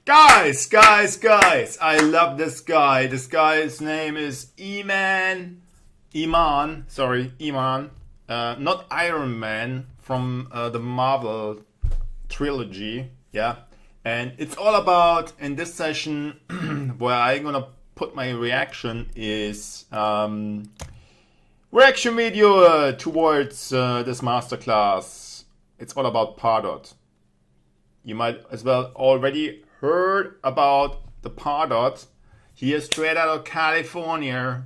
Guys, I love this guy. This guy's name is Iman. Not Iron Man from the Marvel trilogy. Yeah. And it's all about, in this session, where I'm gonna put my reaction is reaction video towards this masterclass. It's all about ParDot. You might as well already heard about the ParDot. Here, straight out of California,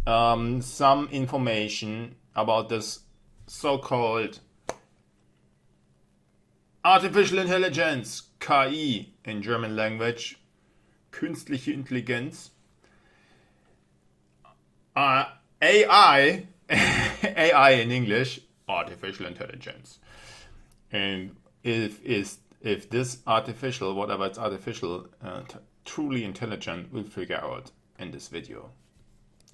some information about this so-called artificial intelligence, KI in German language, künstliche Intelligenz, AI, AI in English, artificial intelligence. And if this artificial, whatever it's artificial, truly intelligent, we'll figure out in this video.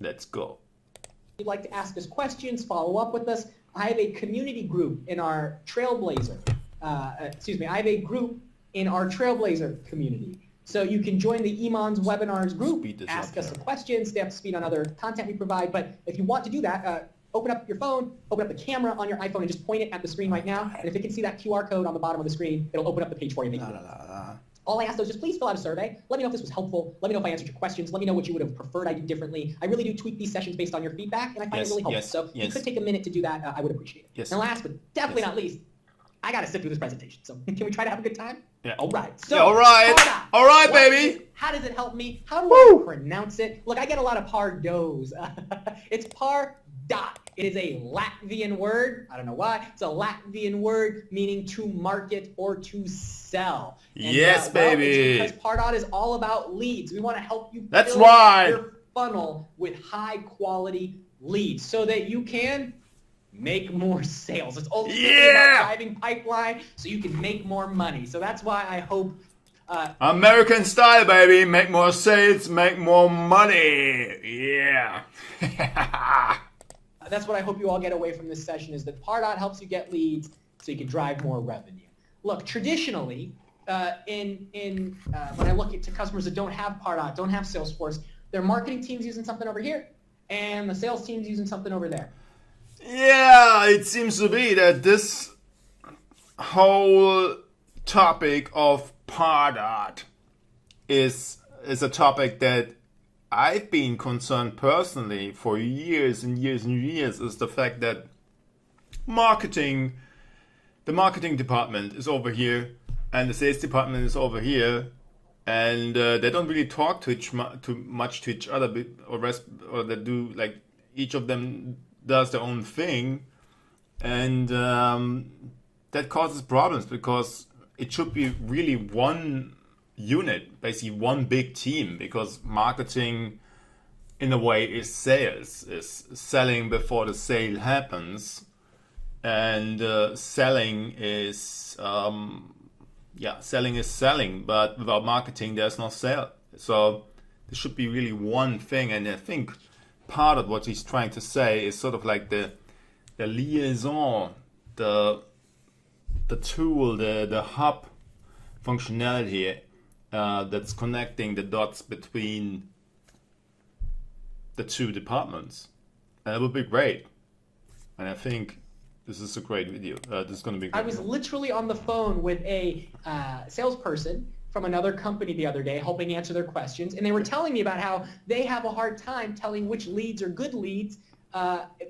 Let's go. If you'd like to ask us questions, follow up with us, I have a community group in our Trailblazer. I have a group in our Trailblazer community. So you can join the Iman's webinars group, ask us some questions, stay up to speed on other content we provide. But if you want to do that, open up your phone, open up the camera on your iPhone, and just point it at the screen right now. And if it can see that QR code on the bottom of the screen, it'll open up the page for you. All I ask is just please fill out a survey. Let me know if this was helpful. Let me know if I answered your questions. Let me know what you would have preferred I do differently. I really do tweak these sessions based on your feedback, and I find it really helpful. So if you could take a minute to do that, I would appreciate it. Yes. And last but definitely not least, I got to sit through this presentation. So can we try to have a good time? Yeah. All right. So, all right, baby. How does it help me? How do I pronounce it? Look, I get a lot of ParDots. It's ParDot. It is a Latvian word. I don't know why. It's a Latvian word meaning to market or to sell. And, yes, baby. Because ParDot is all about leads. We want to help you That's build right. your funnel with high quality leads so that you can make more sales. It's ultimately about driving pipeline so you can make more money. So that's why I hope American style, baby. Make more sales, make more money. Yeah. That's what I hope you all get away from this session, is that ParDot helps you get leads so you can drive more revenue. Look, traditionally, when I look at customers that don't have ParDot, don't have Salesforce, their marketing team's using something over here, and the sales team's using something over there. Yeah, it seems to be that this whole topic of ParDot is a topic that I've been concerned personally for years and years and years, is the fact that the marketing department is over here and the sales department is over here, and they don't really talk too much to each other, or they do, like, each of them does their own thing, and that causes problems because it should be really one unit, basically one big team, because marketing in a way is sales, is selling before the sale happens, and selling is selling, but without marketing there's no sale. So there should be really one thing, and I think part of what he's trying to say is sort of like the liaison, the tool, the hub functionality that's connecting the dots between the two departments. And it would be great. And I think this is a great video. This is going to be great. I was literally on the phone with a salesperson from another company the other day, helping answer their questions, and they were telling me about how they have a hard time telling which leads are good leads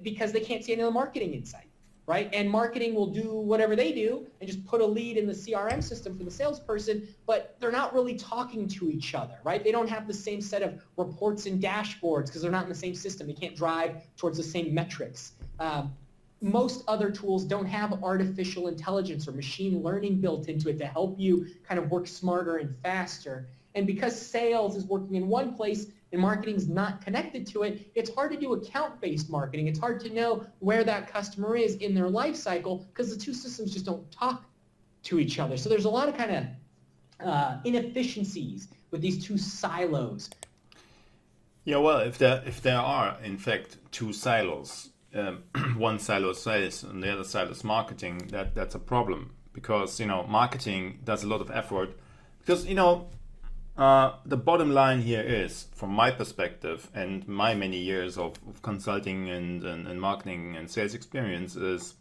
because they can't see any of the marketing insight. Right? And marketing will do whatever they do and just put a lead in the CRM system for the salesperson, but they're not really talking to each other, right? They don't have the same set of reports and dashboards because they're not in the same system. They can't drive towards the same metrics. Most other tools don't have artificial intelligence or machine learning built into it to help you kind of work smarter and faster. And because sales is working in one place and marketing is not connected to it, it's hard to do account-based marketing. It's hard to know where that customer is in their life cycle because the two systems just don't talk to each other. So there's a lot of kind of inefficiencies with these two silos. Yeah, well, if there are in fact two silos, one silo is sales and the other silo is marketing, that's a problem, because marketing does a lot of effort Because, the bottom line here is, from my perspective and my many years of consulting and marketing and sales experience, is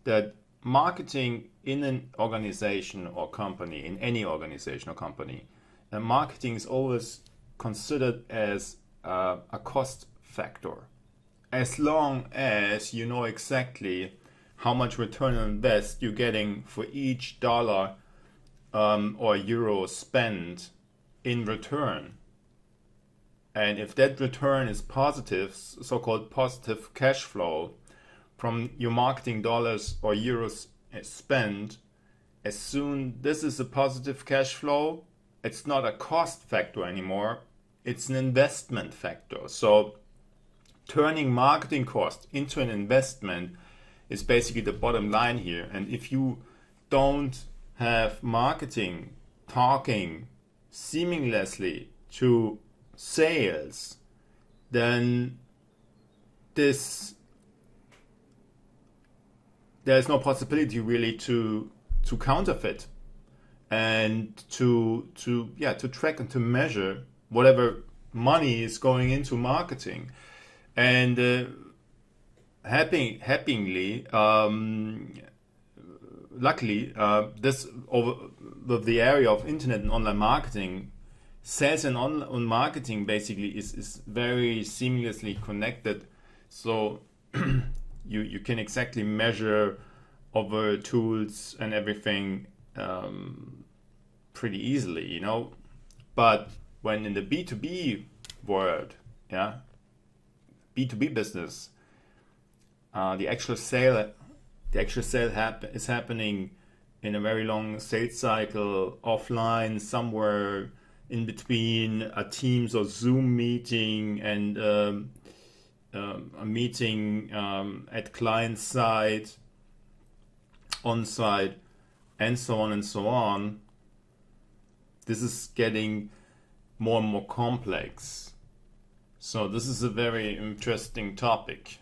that marketing in an organization or company, in any organization or company, marketing is always considered as a cost factor. As long as you know exactly how much return on invest you're getting for each dollar or euro spent in return. And if that return is positive, so-called positive cash flow from your marketing dollars or euros spent, as soon this is a positive cash flow, it's not a cost factor anymore, it's an investment factor. So turning marketing cost into an investment is basically the bottom line here. And if you don't have marketing talking seamlessly to sales, then there's no possibility really to counterfeit and to track and to measure whatever money is going into marketing. And happily, luckily, this over the area of internet and online marketing, sales and online marketing basically is very seamlessly connected. So you can exactly measure over tools and everything pretty easily, But when in the B2B world, B2B business, the actual sale is happening in a very long sales cycle, offline, somewhere in between a Teams or Zoom meeting and a meeting at client side, on site, and so on and so on. This is getting more and more complex. So this is a very interesting topic.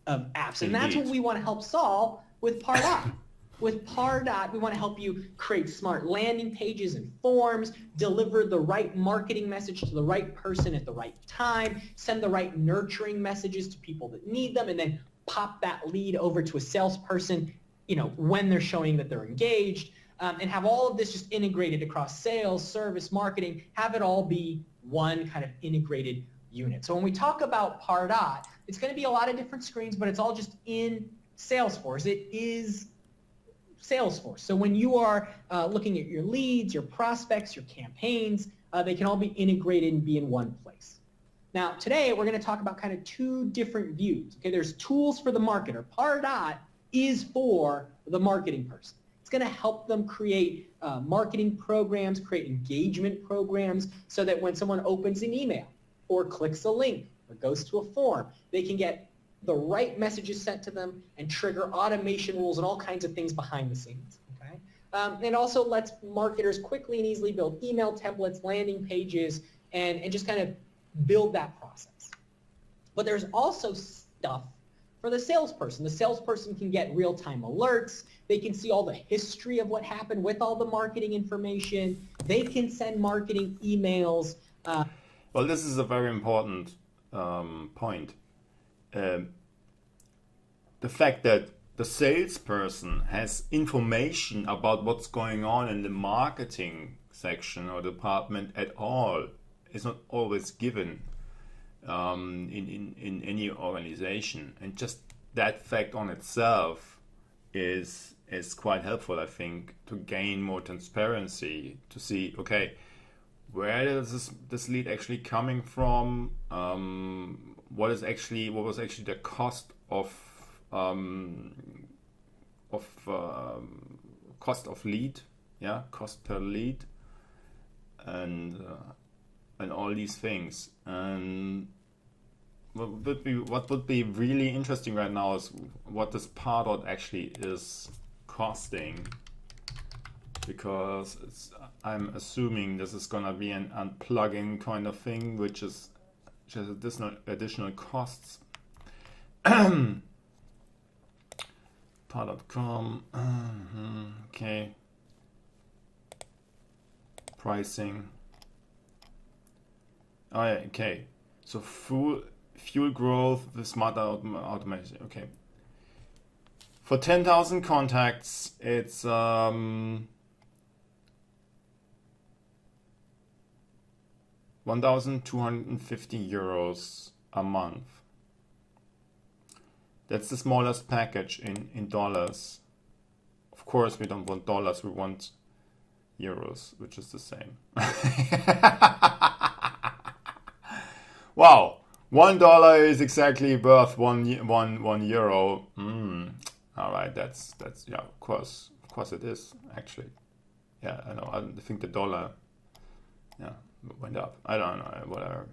Of apps. And that's what we want to help solve with ParDot. With ParDot, we want to help you create smart landing pages and forms, deliver the right marketing message to the right person at the right time, send the right nurturing messages to people that need them, and then pop that lead over to a salesperson, when they're showing that they're engaged, and have all of this just integrated across sales, service, marketing, have it all be one kind of integrated unit. So when we talk about ParDot, it's going to be a lot of different screens, but it's all just in Salesforce. It is Salesforce. So when you are looking at your leads, your prospects, your campaigns, they can all be integrated and be in one place. Now, today we're going to talk about kind of two different views. Okay, there's tools for the marketer. ParDot is for the marketing person. It's going to help them create marketing programs, create engagement programs, so that when someone opens an email or clicks a link or goes to a form, they can get the right messages sent to them and trigger automation rules and all kinds of things behind the scenes. Okay? It also lets marketers quickly and easily build email templates, landing pages, and just kind of build that process. But there's also stuff for the salesperson. The salesperson can get real-time alerts. They can see all the history of what happened with all the marketing information. They can send marketing emails. Well, this is a very important point. The fact that the salesperson has information about what's going on in the marketing section or department at all is not always given in any organization, and just that fact on itself is quite helpful, I think, to gain more transparency, to see, okay, where is this lead actually coming from? What was actually the cost of lead, cost per lead, and all these things. And what would be really interesting right now is what this ParDot actually is costing, because I'm assuming this is gonna be an unplugging kind of thing, which is just additional costs. Par.com. Okay. pricing. Oh yeah, okay. So fuel growth with smart automation. Okay. For 10,000 contacts, it's 1,250 euros a month. That's the smallest package in dollars. Of course, we don't want dollars, we want euros, which is the same. Wow, $1 is exactly worth one euro. All right, that's yeah, of course it is actually. Yeah, I know. I think the dollar, yeah, went up. I don't know, whatever.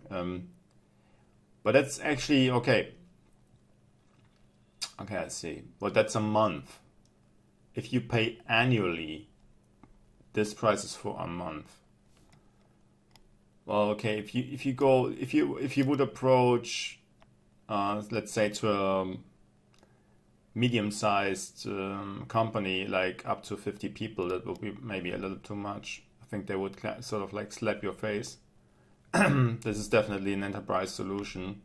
But that's actually okay. Okay, I see. Well, that's a month. If you pay annually, this price is for a month. Well, okay. If you would approach, let's say to a medium-sized company, like up to 50 people, that would be maybe a little too much. I think they would sort of like slap your face. This is definitely an enterprise solution.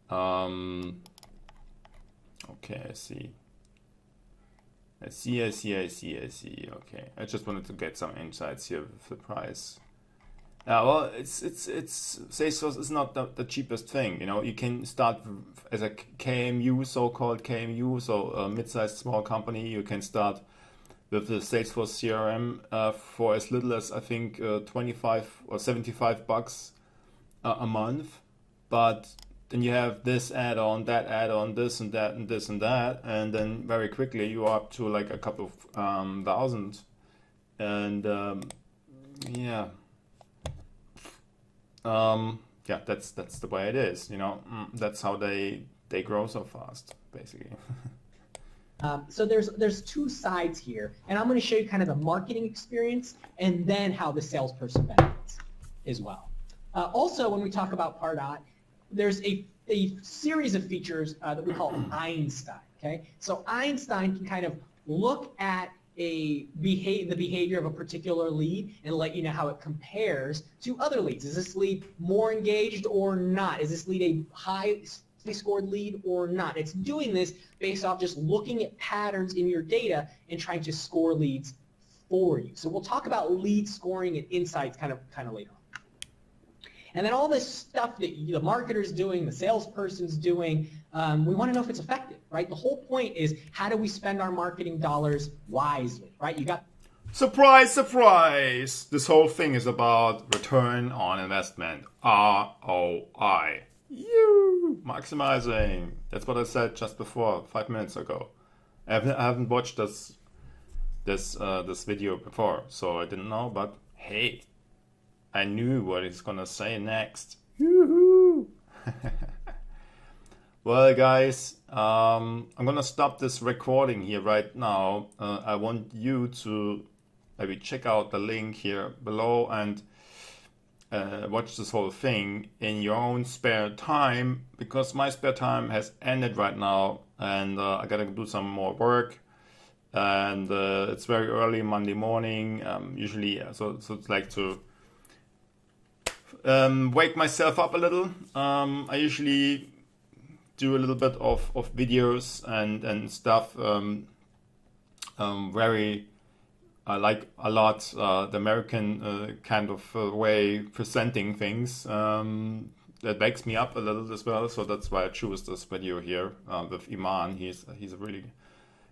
Okay, I see. I see. Okay, I just wanted to get some insights here with the price. Well, it's Salesforce is not the cheapest thing. You know, you can start as a KMU, so-called KMU, so a mid-sized small company. You can start with the Salesforce CRM for as little as I think 25 or 75 bucks a month, but then you have this add-on, that add-on, this and that, and this and that, and then very quickly you are up to like a couple of thousand, and yeah, that's the way it is. You know, that's how they grow so fast, basically. So there's two sides here, and I'm going to show you kind of the marketing experience and then how the salesperson benefits as well. Also, when we talk about ParDot, there's a series of features that we call Einstein. Okay, so Einstein can kind of look at the behavior of a particular lead and let you know how it compares to other leads. Is this lead more engaged or not? Is this lead a high scored lead or not? It's doing this based off just looking at patterns in your data and trying to score leads for you. So we'll talk about lead scoring and insights kind of later on. And then all this stuff that the marketer's doing, the salesperson's doing, we want to know if it's effective, right? The whole point is, how do we spend our marketing dollars wisely, right? You got surprise, surprise. This whole thing is about return on investment, ROI. Maximizing. That's what I said just before, 5 minutes ago. I haven't watched this video before, so I didn't know. But hey, I knew what he's gonna say next. Yoo-hoo! Well, guys, I'm gonna stop this recording here right now. I want you to maybe check out the link here below and watch this whole thing in your own spare time, because my spare time has ended right now, and I gotta do some more work, and it's very early Monday morning, usually, so it's like to wake myself up a little. I usually do a little bit of videos and stuff. I like a lot the American kind of way presenting things. That wakes me up a little as well, so that's why I choose this video here with Iman. He's a really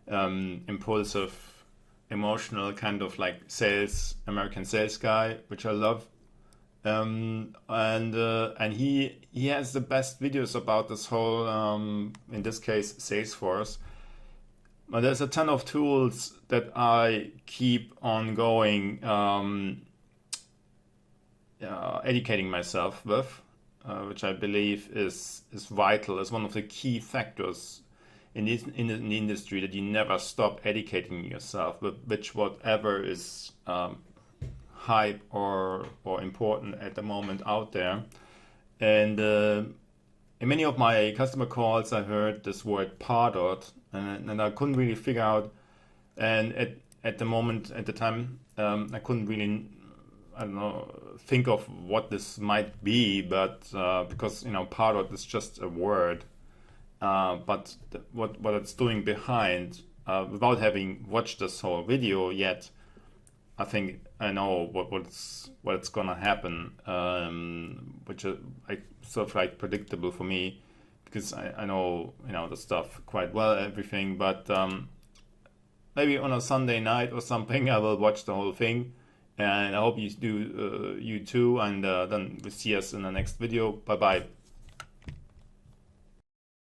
impulsive, emotional kind of like American sales guy, which I love. And he has the best videos about this whole in this case Salesforce. But there's a ton of tools that I keep on going, educating myself with, which I believe is vital, is one of the key factors in the industry, that you never stop educating yourself with which whatever is hype or important at the moment out there. And in many of my customer calls, I heard this word ParDot, and I couldn't really figure out. And at the time, I couldn't really I don't know, think of what this might be, but because ParDot is just a word, but what it's doing behind, without having watched this whole video yet, I think I know what's gonna happen, which is like sort of like predictable for me, because I know the stuff quite well, everything, but maybe on a Sunday night or something I will watch the whole thing, and I hope you do, you too, and then we'll see us in the next video. Bye bye.